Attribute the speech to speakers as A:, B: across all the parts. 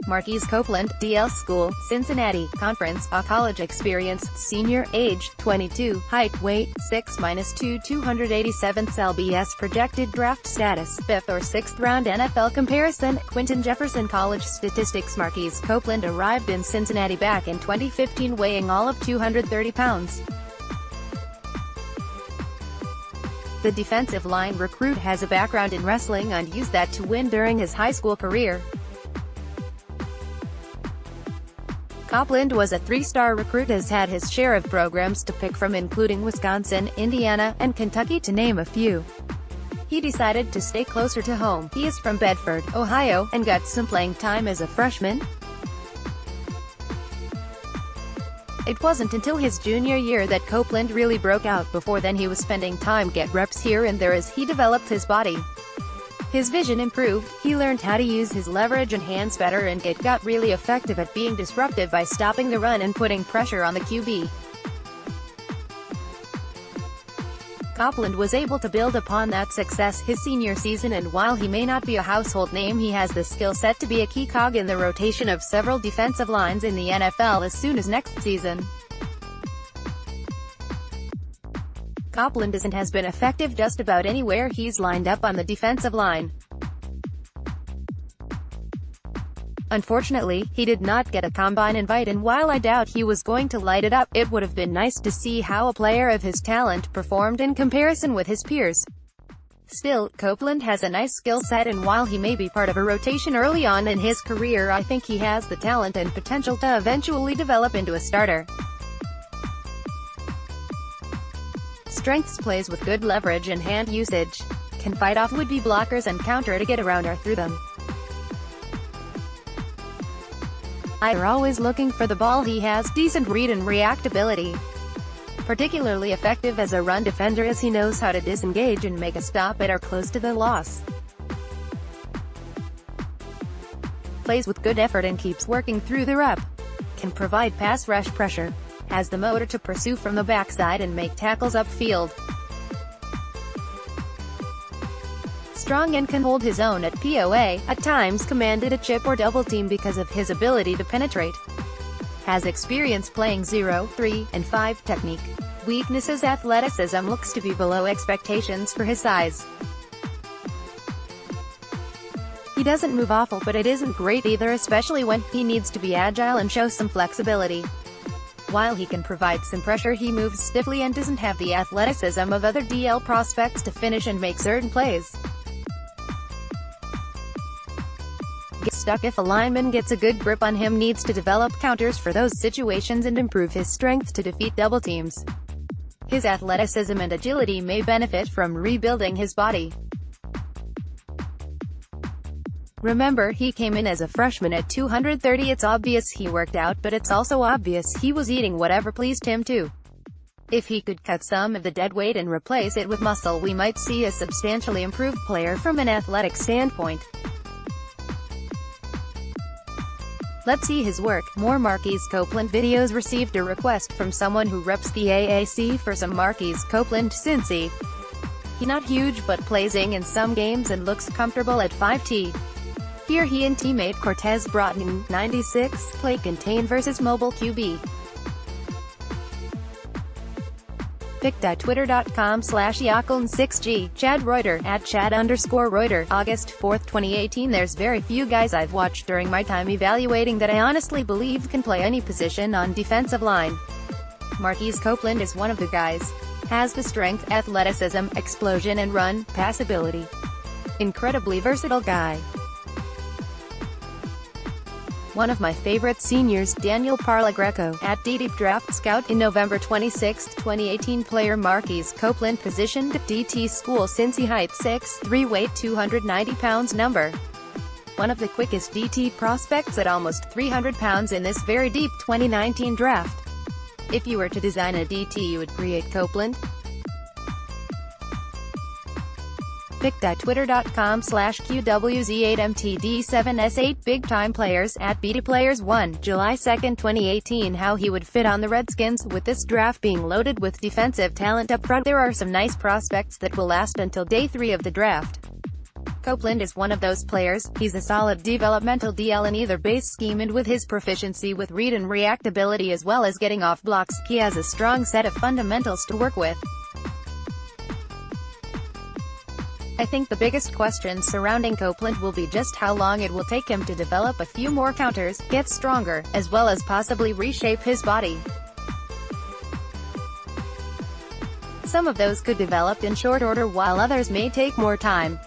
A: Marquise Copeland, DLSchool, Cincinnati, Conference, AACCollege Experience, Senior, age, 22, height, weight, 6'2", 287th lbsProjected draft status, 5th or 6th round NFL comparison, Quinton Jefferson College statistics. Marquise Copeland arrived in Cincinnati back in 2015 weighing all of 230 pounds. The defensive line recruit has a background in wrestling and used that to win during his high school career. Copeland was a three-star recruit, has had his share of programs to pick from including Wisconsin, Indiana, and Kentucky to name a few. He decided to stay closer to home. He is from Bedford, Ohio, and got some playing time as a freshman. It wasn't until his junior year that Copeland really broke out. Before then he was spending time get reps here and there as he developed his body. His vision improved, he learned how to use his leverage and hands better, and got really effective at being disruptive by stopping the run and putting pressure on the QB. Copeland was able to build upon that success his senior season, and while he may not be a household name, he has the skill set to be a key cog in the rotation of several defensive lines in the NFL as soon as next season. Copeland is and has been effective just about anywhere he's lined up on the defensive line. Unfortunately, he did not get a combine invite, and while I doubt he was going to light it up, it would have been nice to see how a player of his talent performed in comparison with his peers. Still, Copeland has a nice skill set, and while he may be part of a rotation early on in his career, I think he has the talent and potential to eventually develop into a starter. Strengths: plays with good leverage and hand usage. Can fight off would-be blockers and counter to get around or through them. Are always looking for the ball. He has decent read and reactability. Particularly effective as a run defender as he knows how to disengage and make a stop at or close to the loss. Plays with good effort and keeps working through the rep. Can provide pass rush pressure. Has the motor to pursue from the backside and make tackles upfield. Strong and can hold his own at POA, at times commanded a chip or double team because of his ability to penetrate. Has experience playing 0, 3, and 5 technique. Weaknesses: athleticism looks to be below expectations for his size. He doesn't move awful, but it isn't great either, especially when he needs to be agile and show some flexibility. While he can provide some pressure, he moves stiffly and doesn't have the athleticism of other DL prospects to finish and make certain plays. Gets stuck if a lineman gets a good grip on him. Needs to develop counters for those situations and improve his strength to defeat double teams. His athleticism and agility may benefit from rebuilding his body. Remember, he came in as a freshman at 230. It's obvious he worked out, but it's also obvious he was eating whatever pleased him too. If he could cut some of the dead weight and replace it with muscle, we might see a substantially improved player from an athletic standpoint. Let's see his work. More Marquise Copeland videos. Received a request from someone who reps the AAC for some Marquise Copeland Cincy. He's not huge but plays in some games and looks comfortable at 5'T". Here he and teammate Cortez Broughton, 96, play contain versus mobile QB. pic.twitter.com/Yakeln6G, Chad Reuter, @Chad_Reuter, August 4, 2018. There's very few guys I've watched during my time evaluating that I honestly believe can play any position on defensive line. Marquise Copeland is one of the guys. Has the strength, athleticism, explosion and run, pass ability. Incredibly versatile guy. One of my favorite seniors, Daniel Parlagreco, @DDeepDraft Scout, in November 26, 2018. Player: Marquise Copeland. Position: DT School, Cincy. Height: 6'3", weight 290 pounds. Number: one of the quickest DT prospects at almost 300 pounds in this very deep 2019 draft. If you were to design a DT, you would create Copeland. pic.twitter.com/QWZ8MTD7S8 Big Time Players, @BDPlayers1, July 2, 2018. How he would fit on the Redskins. With this draft being loaded with defensive talent up front, there are some nice prospects that will last until day 3 of the draft. Copeland is one of those players. He's a solid developmental DL in either base scheme, and with his proficiency with read and react ability as well as getting off blocks, he has a strong set of fundamentals to work with. I think the biggest question surrounding Copeland will be just how long it will take him to develop a few more counters, get stronger, as well as possibly reshape his body. Some of those could develop in short order while others may take more time.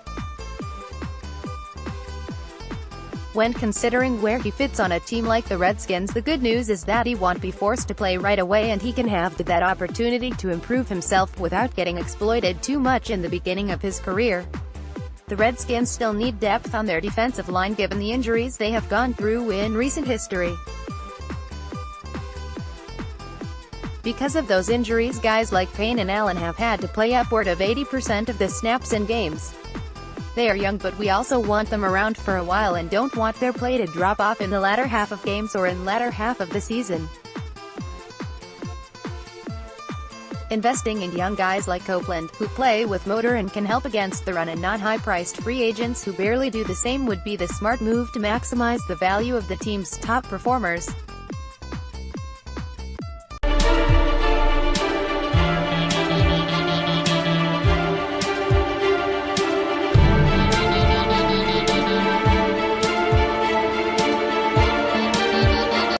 A: When considering where he fits on a team like the Redskins, the good news is that he won't be forced to play right away, and he can have that opportunity to improve himself without getting exploited too much in the beginning of his career. The Redskins still need depth on their defensive line given the injuries they have gone through in recent history. Because of those injuries, guys like Payne and Allen have had to play upward of 80% of the snaps in games. They are young, but we also want them around for a while and don't want their play to drop off in the latter half of games or in latter half of the season. Investing in young guys like Copeland, who play with motor and can help against the run, and not high-priced free agents who barely do the same, would be the smart move to maximize the value of the team's top performers.